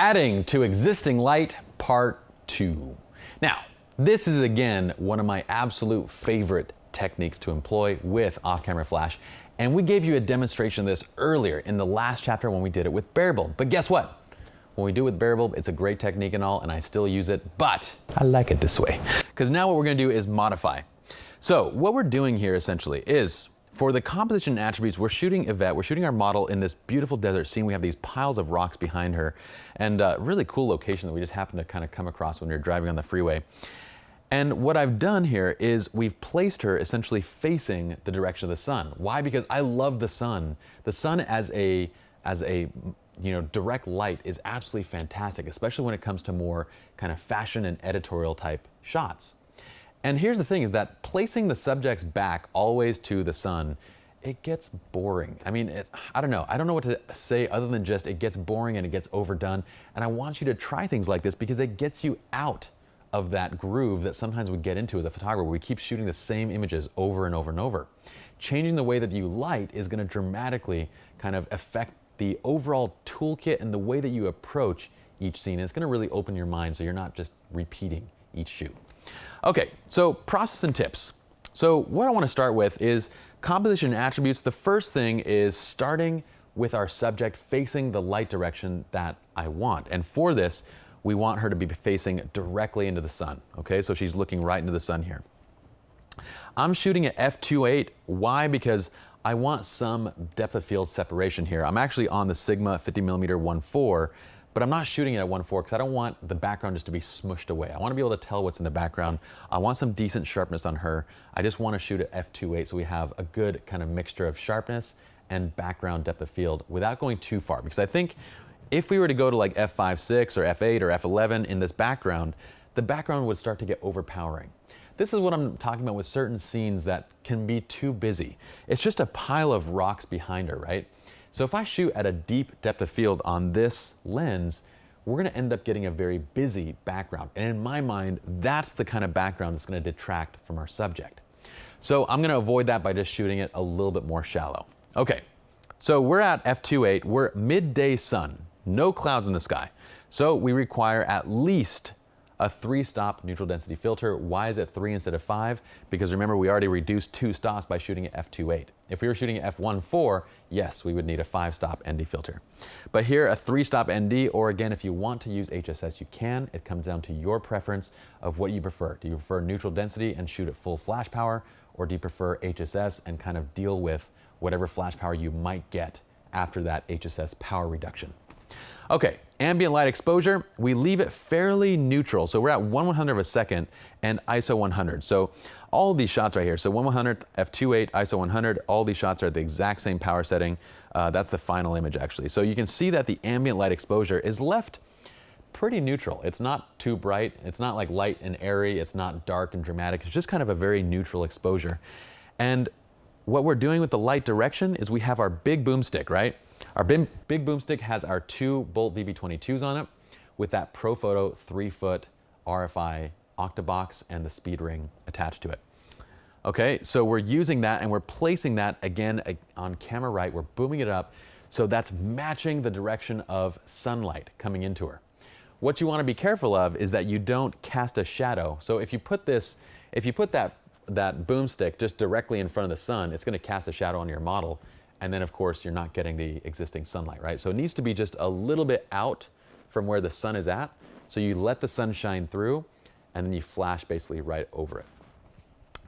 Adding to existing light, part 2. Now, this is again one of my absolute favorite techniques to employ with off-camera flash, and we gave you a demonstration of this earlier in the last chapter when we did it with bare bulb. But guess what? When we do it with bare bulb, it's a great technique and all, and I still use it, but I like it this way. Because now what we're gonna do is modify. So what we're doing here essentially is, for the composition attributes, we're shooting Yvette, we're shooting our model in this beautiful desert scene. We have these piles of rocks behind her, and a really cool location that we just happened to kind of come across when we were driving on the freeway. And what I've done here is we've placed her essentially facing the direction of the sun. Why? Because I love the sun. The sun as a direct light is absolutely fantastic, especially when it comes to more kind of fashion and editorial type shots. And here's the thing is that placing the subjects back always to the sun, it gets boring. I mean, I don't know what to say other than just it gets boring and it gets overdone. And I want you to try things like this because it gets you out of that groove that sometimes we get into as a photographer where we keep shooting the same images over and over and over. Changing the way that you light is going to dramatically kind of affect the overall toolkit and the way that you approach each scene. And it's going to really open your mind so you're not just repeating each shoot. Okay, so process and tips. So what I want to start with is composition attributes. The first thing is starting with our subject facing the light direction that I want. And for this, we want her to be facing directly into the sun. Okay, so she's looking right into the sun here. I'm shooting at f2.8. Why? Because I want some depth of field separation here. I'm actually on the Sigma 50mm 1.4, but I'm not shooting it at 1.4 because I don't want the background just to be smushed away. I want to be able to tell what's in the background. I want some decent sharpness on her. I just want to shoot at f2.8 so we have a good kind of mixture of sharpness and background depth of field without going too far. Because I think if we were to go to like f5.6 or f8 or f11 in this background, the background would start to get overpowering. This is what I'm talking about with certain scenes that can be too busy. It's just a pile of rocks behind her, right? So if I shoot at a deep depth of field on this lens, we're gonna end up getting a very busy background. And in my mind, that's the kind of background that's gonna detract from our subject. So I'm gonna avoid that by just shooting it a little bit more shallow. Okay, so we're at f2.8, we're midday sun, no clouds in the sky. So we require at least a 3-stop neutral density filter. Why is it 3 instead of 5? Because remember, we already reduced 2 stops by shooting at f2.8. If we were shooting at f1.4, yes, we would need a 5-stop ND filter. But here, a 3-stop ND, or again, if you want to use HSS, you can. It comes down to your preference of what you prefer. Do you prefer neutral density and shoot at full flash power, or do you prefer HSS and kind of deal with whatever flash power you might get after that HSS power reduction? Okay, ambient light exposure, we leave it fairly neutral. So we're at 1/100 of a second and ISO 100. So all of these shots right here, so 1/100, f2.8, ISO 100, all these shots are at the exact same power setting. That's the final image actually. So you can see that the ambient light exposure is left pretty neutral. It's not too bright. It's not like light and airy. It's not dark and dramatic. It's just kind of a very neutral exposure. And what we're doing with the light direction is we have our big boomstick, right? Our big boomstick has our 2 Bolt VB22s on it with that Profoto 3-foot RFI octabox and the speed ring attached to it. Okay, so we're using that and we're placing that again on camera right. We're booming it up. So that's matching the direction of sunlight coming into her. What you want to be careful of is that you don't cast a shadow. So if you put that boomstick just directly in front of the sun, it's going to cast a shadow on your model. And then of course you're not getting the existing sunlight, right? So it needs to be just a little bit out from where the sun is at. So you let the sun shine through and then you flash basically right over it.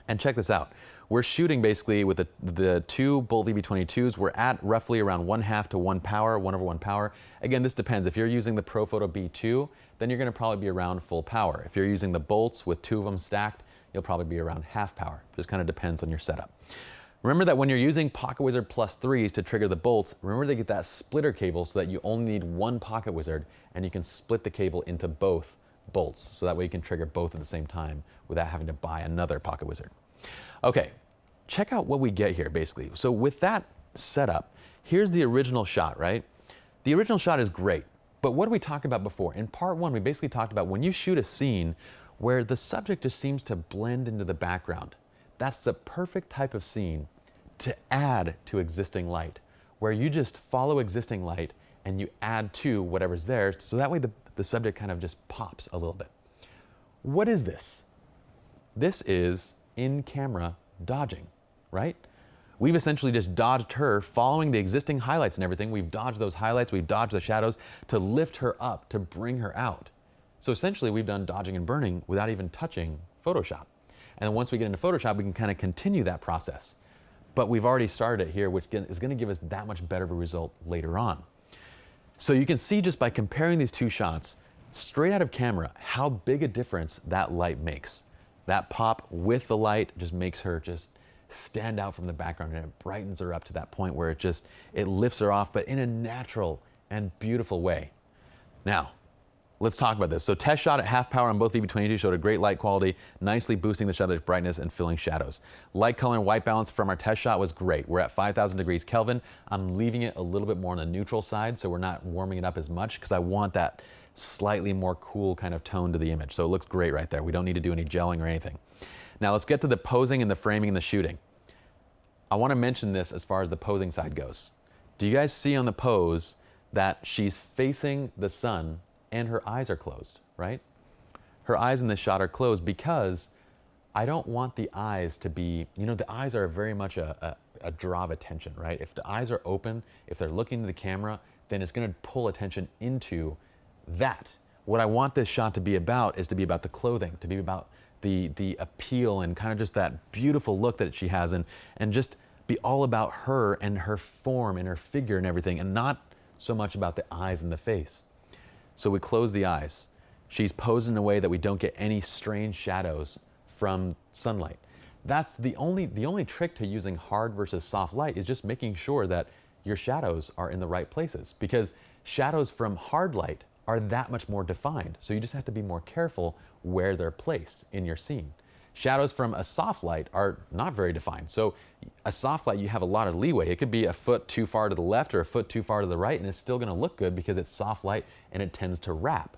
And check this out. We're shooting basically with the 2 Bolt VB22s. We're at roughly around 1/2 to 1 power, 1/1 power. Again, this depends. If you're using the Profoto B2, then you're gonna probably be around full power. If you're using the bolts with 2 of them stacked, you'll probably be around half power. Just kind of depends on your setup. Remember that when you're using PocketWizard +3s to trigger the bolts, remember to get that splitter cable so that you only need 1 PocketWizard and you can split the cable into both bolts. So that way you can trigger both at the same time without having to buy another PocketWizard. Okay, check out what we get here basically. So with that setup, here's the original shot, right? The original shot is great, but what did we talk about before? In part 1, we basically talked about when you shoot a scene where the subject just seems to blend into the background. That's the perfect type of scene to add to existing light, where you just follow existing light and you add to whatever's there, so that way the subject kind of just pops a little bit. What is this? This is in-camera dodging, right? We've essentially just dodged her following the existing highlights and everything. We've dodged those highlights, we've dodged the shadows to lift her up, to bring her out. So essentially we've done dodging and burning without even touching Photoshop. And then once we get into Photoshop, we can kind of continue that process. But we've already started it here, which is going to give us that much better of a result later on. So you can see just by comparing these two shots, straight out of camera, how big a difference that light makes. That pop with the light just makes her just stand out from the background, and it brightens her up to that point where it lifts her off, but in a natural and beautiful way. Now, let's talk about this. So test shot at half power on both EB22 showed a great light quality, nicely boosting the shutter's brightness and filling shadows. Light, color, and white balance from our test shot was great. We're at 5,000 degrees Kelvin. I'm leaving it a little bit more on the neutral side, so we're not warming it up as much because I want that slightly more cool kind of tone to the image. So it looks great right there. We don't need to do any gelling or anything. Now let's get to the posing and the framing and the shooting. I want to mention this as far as the posing side goes. Do you guys see on the pose that she's facing the sun and her eyes are closed, right? Her eyes in this shot are closed because I don't want the eyes to be, the eyes are very much a draw of attention, right? If the eyes are open, if they're looking to the camera, then it's going to pull attention into that. What I want this shot to be about is to be about the clothing, to be about the appeal and kind of just that beautiful look that she has, and just be all about her and her form and her figure and everything, and not so much about the eyes and the face. So we close the eyes. She's posed in a way that we don't get any strange shadows from sunlight. That's the only trick to using hard versus soft light, is just making sure that your shadows are in the right places, because shadows from hard light are that much more defined. So you just have to be more careful where they're placed in your scene. Shadows from a soft light are not very defined. So a soft light, you have a lot of leeway. It could be a foot too far to the left or a foot too far to the right, and it's still going to look good because it's soft light and it tends to wrap.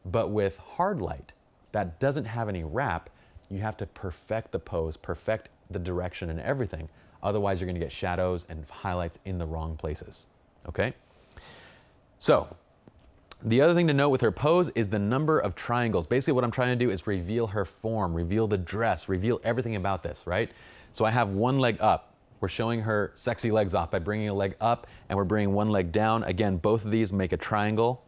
But with hard light that doesn't have any wrap, you have to perfect the pose, perfect the direction and everything. Otherwise, you're going to get shadows and highlights in the wrong places. Okay? So the other thing to note with her pose is the number of triangles. Basically what I'm trying to do is reveal her form, reveal the dress, reveal everything about this, right? So I have one leg up. We're showing her sexy legs off by bringing a leg up, and we're bringing one leg down. Again, both of these make a triangle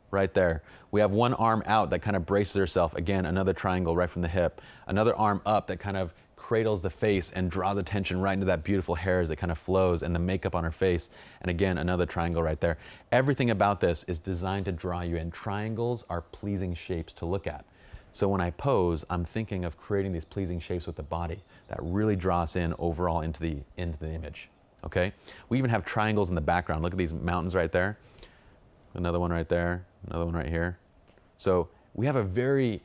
right there. We have one arm out that kind of braces herself. Again, another triangle right from the hip. Another arm up that kind of cradles the face and draws attention right into that beautiful hair as it kind of flows, and the makeup on her face. And again, another triangle right there. Everything about this is designed to draw you in. Triangles are pleasing shapes to look at. So when I pose, I'm thinking of creating these pleasing shapes with the body that really draw us in overall into the image. Okay? We even have triangles in the background. Look at these mountains right there. Another one right there. Another one right here. So we have a very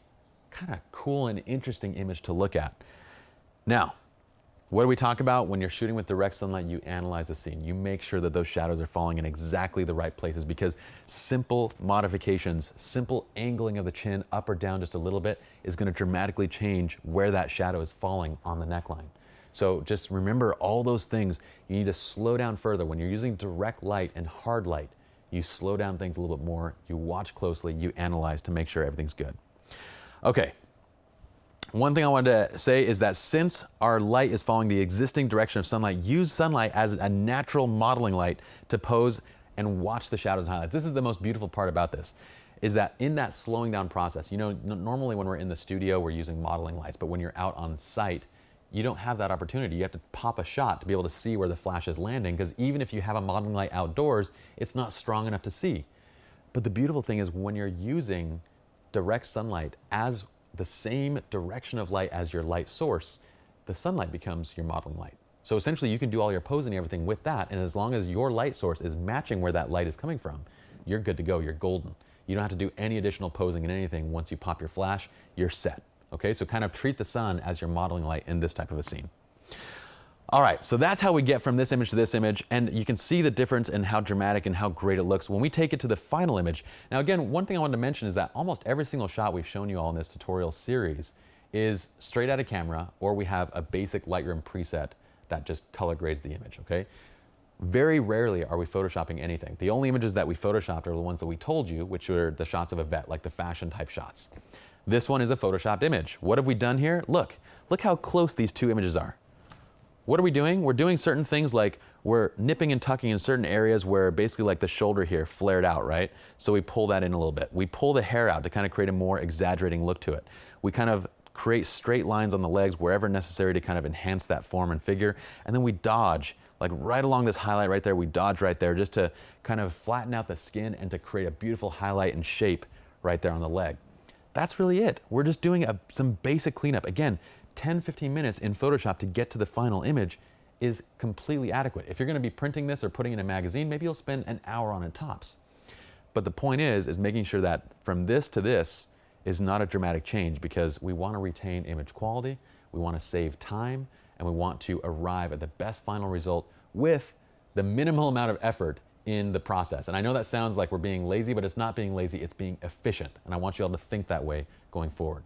kind of cool and interesting image to look at. Now, what do we talk about? When you're shooting with direct sunlight, you analyze the scene. You make sure that those shadows are falling in exactly the right places, because simple modifications, simple angling of the chin up or down just a little bit is going to dramatically change where that shadow is falling on the neckline. So just remember all those things. You need to slow down further. When you're using direct light and hard light, you slow down things a little bit more, you watch closely, you analyze to make sure everything's good. Okay. One thing I wanted to say is that since our light is following the existing direction of sunlight, use sunlight as a natural modeling light to pose and watch the shadows and highlights. This is the most beautiful part about this, is that in that slowing down process, normally when we're in the studio, we're using modeling lights, but when you're out on site, you don't have that opportunity. You have to pop a shot to be able to see where the flash is landing, because even if you have a modeling light outdoors, it's not strong enough to see. But the beautiful thing is when you're using direct sunlight as the same direction of light as your light source, the sunlight becomes your modeling light. So essentially you can do all your posing and everything with that, and as long as your light source is matching where that light is coming from, you're good to go, you're golden. You don't have to do any additional posing in anything. Once you pop your flash, you're set. Okay, so kind of treat the sun as your modeling light in this type of a scene. All right, so that's how we get from this image to this image, and you can see the difference in how dramatic and how great it looks when we take it to the final image. Now again, one thing I wanted to mention is that almost every single shot we've shown you all in this tutorial series is straight out of camera, or we have a basic Lightroom preset that just color grades the image, okay? Very rarely are we photoshopping anything. The only images that we photoshopped are the ones that we told you, which are the shots of a vet, like the fashion type shots. This one is a photoshopped image. What have we done here? Look how close these two images are. What are we doing? We're doing certain things like we're nipping and tucking in certain areas where basically like the shoulder here flared out, right? So we pull that in a little bit. We pull the hair out to kind of create a more exaggerating look to it. We kind of create straight lines on the legs wherever necessary to kind of enhance that form and figure. And then we dodge, like right along this highlight right there, we dodge right there just to kind of flatten out the skin and to create a beautiful highlight and shape right there on the leg. That's really it. We're just doing some basic cleanup. Again, 10-15 minutes in Photoshop to get to the final image is completely adequate. If you're going to be printing this or putting it in a magazine, maybe you'll spend an hour on it tops. But the point is making sure that from this to this is not a dramatic change, because we want to retain image quality, we want to save time, and we want to arrive at the best final result with the minimal amount of effort in the process. And I know that sounds like we're being lazy, but it's not being lazy, it's being efficient. And I want you all to think that way going forward.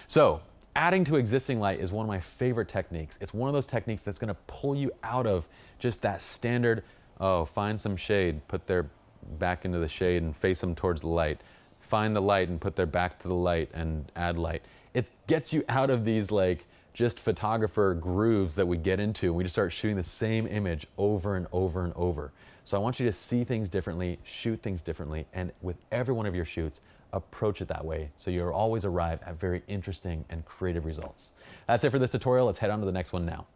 So, adding to existing light is one of my favorite techniques. It's one of those techniques that's going to pull you out of just that standard, oh, find some shade, put their back into the shade and face them towards the light. Find the light and put their back to the light and add light. It gets you out of these like just photographer grooves that we get into, and we just start shooting the same image over and over and over. So I want you to see things differently, shoot things differently, and with every one of your shoots, approach it that way so you'll always arrive at very interesting and creative results. That's it for this tutorial. Let's head on to the next one now.